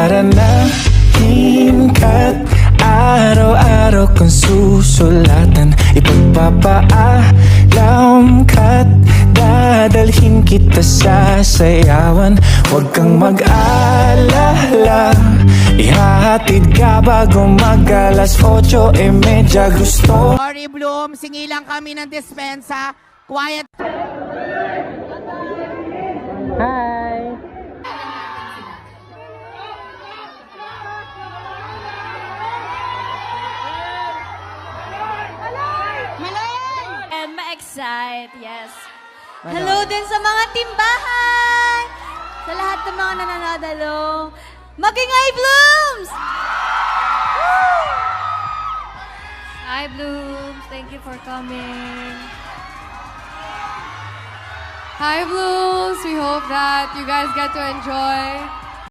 Para na himkat araw-araw kang susulatan. Ipagpapaalam ka't dadalhin kita sa sayawan. Huwag kang mag-alala, ihahatid ka bago mag-alas 8:30. Gusto Sorry, Bloom. Singi lang kami ng dispensa. Quiet. Hi! And ma-excite, yes. Hello din sa mga timbahan! Sa lahat ng mga nanonood, hello. Magingay Blooms! Hi, Blooms. Thank you for coming. Hi, Blooms. We hope that you guys get to enjoy